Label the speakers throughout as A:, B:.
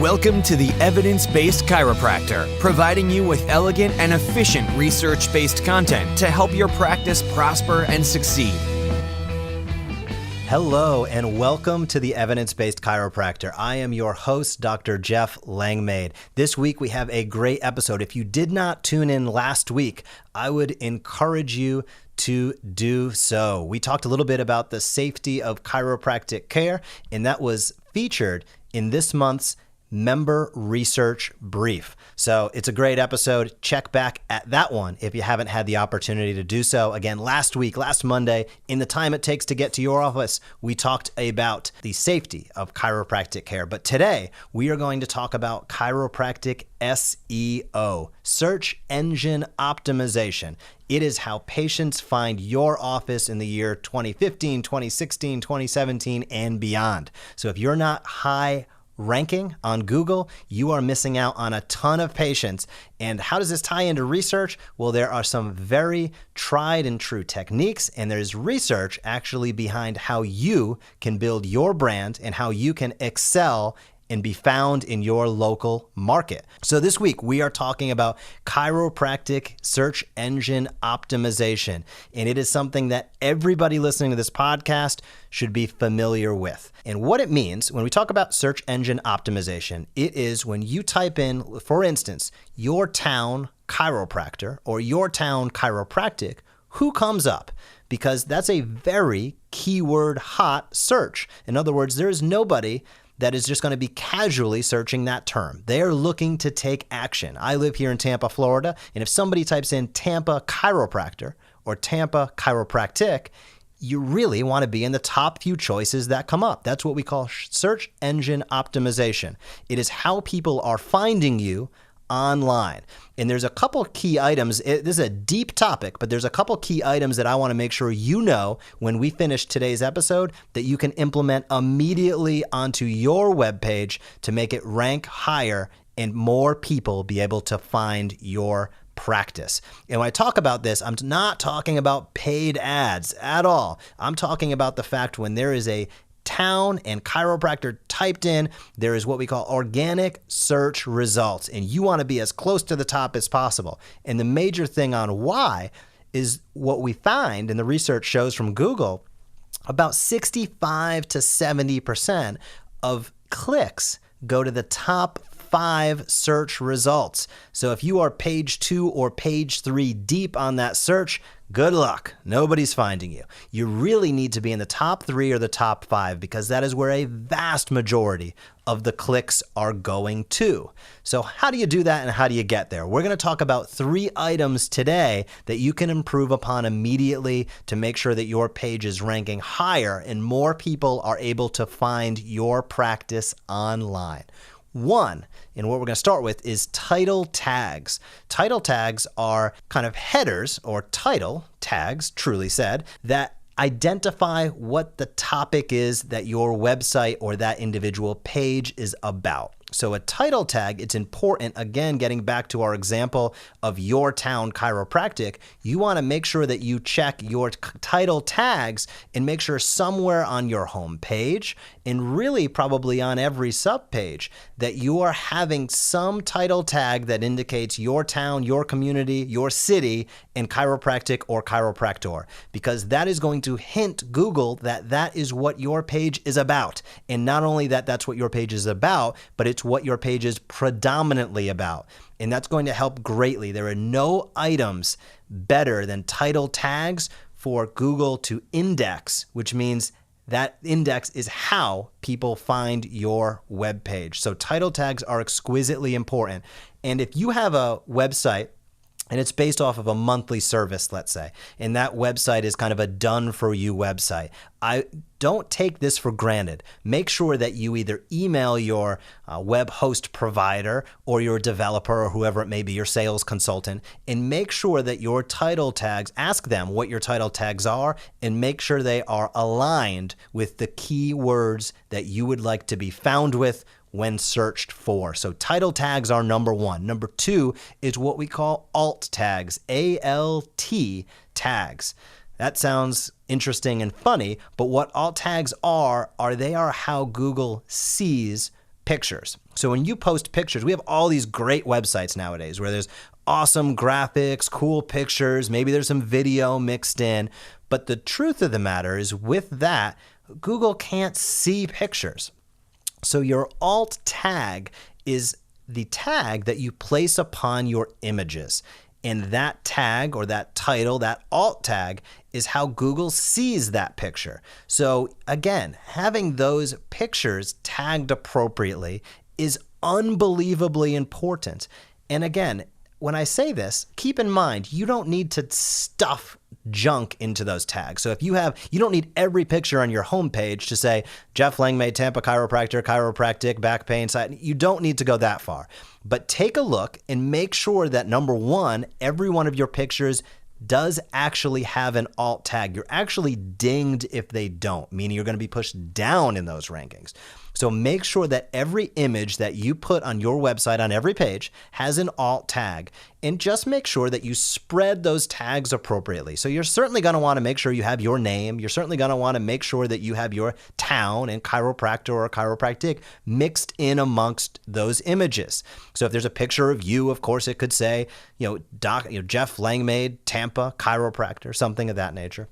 A: Welcome to the Evidence Based Chiropractor, providing you with elegant and efficient research-based content to help your practice prosper and succeed.
B: Hello and welcome to the Evidence Based Chiropractor. I am your host, Dr. Jeff Langmaid. This week we have a great episode. If you did not tune in last week, I would encourage you to do so. We talked a little bit about the safety of chiropractic care, and that was featured in this month's member research brief. So it's a great episode. Check back at that one if you haven't had the opportunity to do so. Again, last Monday, in the time it takes to get to your office, we talked about the safety of chiropractic care. But today, we are going to talk about chiropractic SEO, search engine optimization. It is how patients find your office in the year 2015, 2016, 2017, and beyond. So if you're not high ranking on Google, you are missing out on a ton of patients. And how does this tie into research? Well, there are some very tried and true techniques, and there's research actually behind how you can build your brand and how you can excel and be found in your local market. So this week, we are talking about chiropractic search engine optimization. And it is something that everybody listening to this podcast should be familiar with. And what it means when we talk about search engine optimization, it is when you type in, for instance, your town chiropractor or your town chiropractic, who comes up? Because that's a very keyword hot search. In other words, there is nobody that is just going to be casually searching that term. They're looking to take action. I live here in Tampa, Florida, and if somebody types in Tampa chiropractor or Tampa chiropractic, you really want to be in the top few choices that come up. That's what we call search engine optimization. It is how people are finding you online. And there's a couple key items. This is a deep topic, but there's a couple key items that I want to make sure you know when we finish today's episode that you can implement immediately onto your webpage to make it rank higher and more people be able to find your practice. And when I talk about this, I'm not talking about paid ads at all. I'm talking about the fact when there is a town and chiropractor typed in, there is what we call organic search results, and you want to be as close to the top as possible. And the major thing on why is what we find, and the research shows from Google, about 65 to 70% of clicks go to the top 5 search results. So if you are page 2 or page 3 deep on that search, good luck. Nobody's finding you. You really need to be in the top 3 or the top 5 because that is where a vast majority of the clicks are going to. So how do you do that and how do you get there? We're going to talk about 3 items today that you can improve upon immediately to make sure that your page is ranking higher and more people are able to find your practice online. One, and what we're going to start with is title tags. Title tags are kind of headers or title tags, truly said, that identify what the topic is that your website or that individual page is about. So a title tag, it's important, again, getting back to our example of your town chiropractic, you want to make sure that you check your title tags and make sure somewhere on your home page and really probably on every subpage that you are having some title tag that indicates your town, your community, your city, and chiropractic or chiropractor, because that is going to hint Google that that is what your page is about. And not only that that's what your page is about, but it's what your page is predominantly about. And that's going to help greatly. There are no items better than title tags for Google to index, which means that index is how people find your web page. So title tags are exquisitely important. And if you have a website and it's based off of a monthly service, let's say, and that website is kind of a done-for-you website, I don't take this for granted. Make sure that you either email your web host provider or your developer or whoever it may be, your sales consultant, and make sure that your title tags, ask them what your title tags are, and make sure they are aligned with the keywords that you would like to be found with when searched for. So title tags are number 1. Number 2 is what we call alt tags, ALT tags. That sounds interesting and funny, but what alt tags are they are how Google sees pictures. So when you post pictures, we have all these great websites nowadays where there's awesome graphics, cool pictures, maybe there's some video mixed in. But the truth of the matter is with that, Google can't see pictures. So your alt tag is the tag that you place upon your images. And that tag or that title, that alt tag, is how Google sees that picture. So again, having those pictures tagged appropriately is unbelievably important. And again, when I say this, keep in mind, you don't need to stuff junk into those tags. So if you don't need every picture on your homepage to say, Jeff Langmaid, Tampa chiropractor, chiropractic, back pain site. You don't need to go that far. But take a look and make sure that number one, every one of your pictures does actually have an alt tag. You're actually dinged if they don't, meaning you're going to be pushed down in those rankings. So make sure that every image that you put on your website on every page has an alt tag, and just make sure that you spread those tags appropriately. So you're certainly going to want to make sure you have your name. You're certainly going to want to make sure that you have your town and chiropractor or chiropractic mixed in amongst those images. So if there's a picture of you, of course, it could say, Jeff Langmaid, Tampa chiropractor, something of that nature.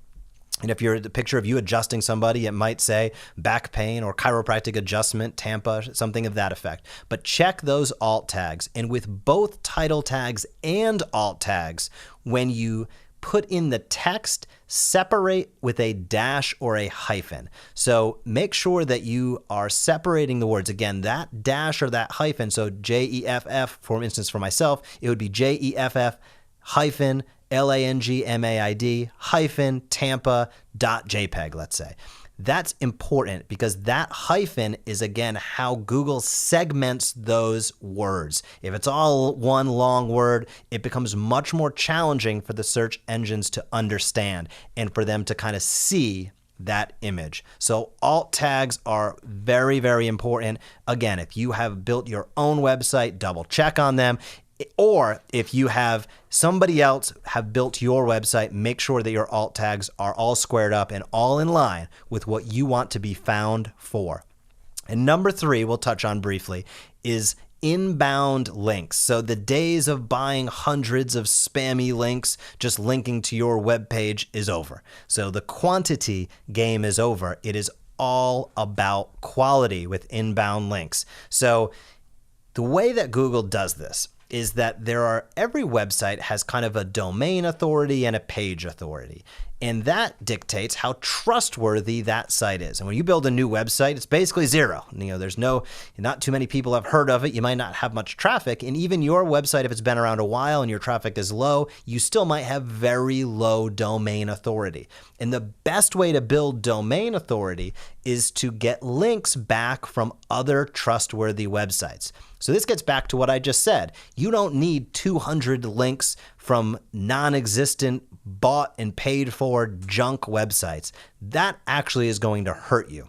B: And if you're the picture of you adjusting somebody, it might say back pain or chiropractic adjustment, Tampa, something of that effect. But check those alt tags. And with both title tags and alt tags, when you put in the text, separate with a dash or a hyphen. So make sure that you are separating the words. Again, that dash or that hyphen, so JEFF, for instance, for myself, it would be JEFF hyphen LANGMAID hyphen Tampa.jpg, let's say. That's important because that hyphen is, again, how Google segments those words. If it's all one long word, it becomes much more challenging for the search engines to understand and for them to kind of see that image. So alt tags are very, very important. Again, if you have built your own website, double check on them. Or if you have somebody else have built your website, make sure that your alt tags are all squared up and all in line with what you want to be found for. And number 3, we'll touch on briefly, is inbound links. So the days of buying hundreds of spammy links just linking to your web page is over. So the quantity game is over. It is all about quality with inbound links. So the way that Google does this is that every website has kind of a domain authority and a page authority. And that dictates how trustworthy that site is. And when you build a new website, it's basically zero. There's not too many people have heard of it. You might not have much traffic. And even your website, if it's been around a while and your traffic is low, you still might have very low domain authority. And the best way to build domain authority is to get links back from other trustworthy websites. So this gets back to what I just said. You don't need 200 links from non-existent, bought and paid for junk websites. That actually is going to hurt you.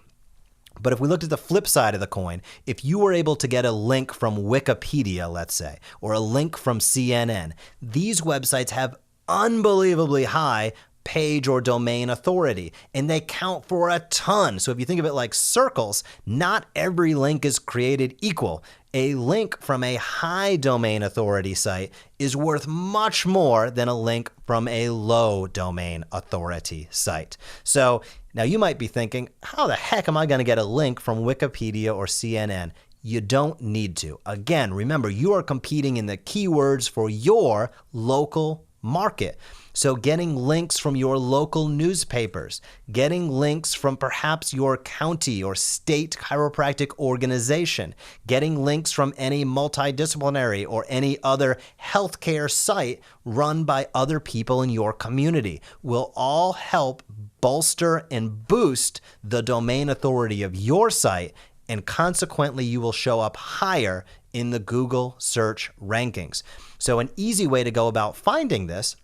B: But if we looked at the flip side of the coin, if you were able to get a link from Wikipedia, let's say, or a link from CNN, these websites have unbelievably high page or domain authority, and they count for a ton. So if you think of it like circles, not every link is created equal. A link from a high domain authority site is worth much more than a link from a low domain authority site. So now you might be thinking, how the heck am I going to get a link from Wikipedia or CNN? You don't need to. Again, remember, you are competing in the keywords for your local market. So getting links from your local newspapers, getting links from perhaps your county or state chiropractic organization, getting links from any multidisciplinary or any other healthcare site run by other people in your community will all help bolster and boost the domain authority of your site, and consequently you will show up higher in the Google search rankings. So an easy way to go about finding this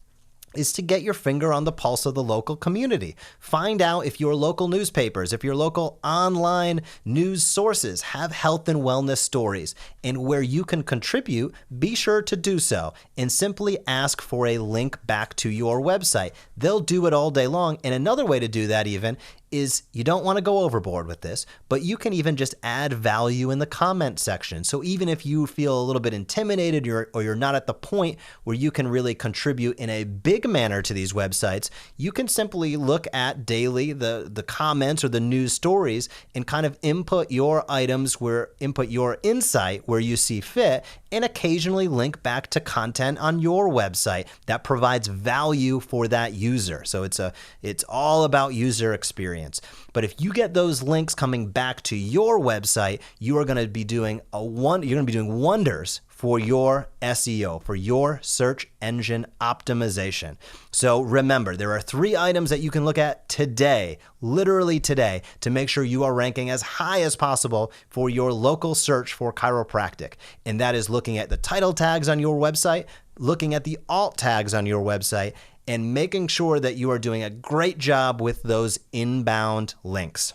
B: is to get your finger on the pulse of the local community. Find out if your local newspapers, if your local online news sources have health and wellness stories, and where you can contribute, be sure to do so and simply ask for a link back to your website. They'll do it all day long. And another way to do that even is you don't want to go overboard with this, but you can even just add value in the comment section. So even if you feel a little bit intimidated or you're not at the point where you can really contribute in a big manner to these websites, you can simply look at daily the comments or the news stories and kind of input your items input your insight where you see fit, and occasionally link back to content on your website that provides value for that user. So it's all about user experience. But if you get those links coming back to your website, you are going to be doing wonders for your SEO, for your search engine optimization. So remember, there are 3 items that you can look at today, literally today, to make sure you are ranking as high as possible for your local search for chiropractic. And that is looking at the title tags on your website, looking at the alt tags on your website, and making sure that you are doing a great job with those inbound links.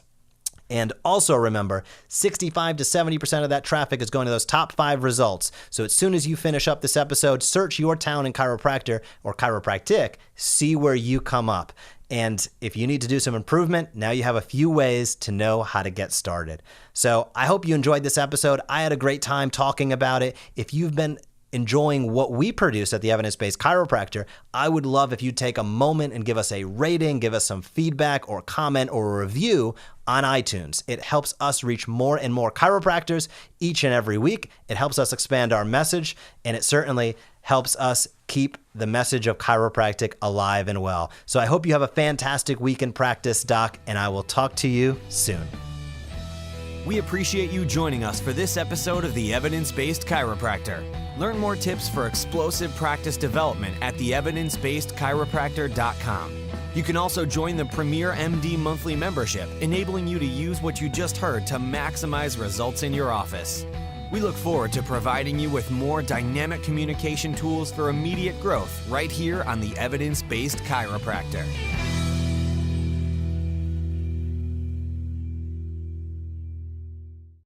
B: And also remember, 65 to 70% of that traffic is going to those top 5 results. So as soon as you finish up this episode, search your town in chiropractor or chiropractic, see where you come up. And if you need to do some improvement, now you have a few ways to know how to get started. So I hope you enjoyed this episode. I had a great time talking about it. If you've been enjoying what we produce at the Evidence Based Chiropractor, I would love if you take a moment and give us a rating, give us some feedback or comment or a review on iTunes. It helps us reach more and more chiropractors each and every week. It helps us expand our message, and it certainly helps us keep the message of chiropractic alive and well. So I hope you have a fantastic week in practice, Doc, and I will talk to you soon.
A: We appreciate you joining us for this episode of the Evidence Based Chiropractor. Learn more tips for explosive practice development at theevidencebasedchiropractor.com. You can also join the Premier MD monthly membership, enabling you to use what you just heard to maximize results in your office. We look forward to providing you with more dynamic communication tools for immediate growth right here on the Evidence Based Chiropractor.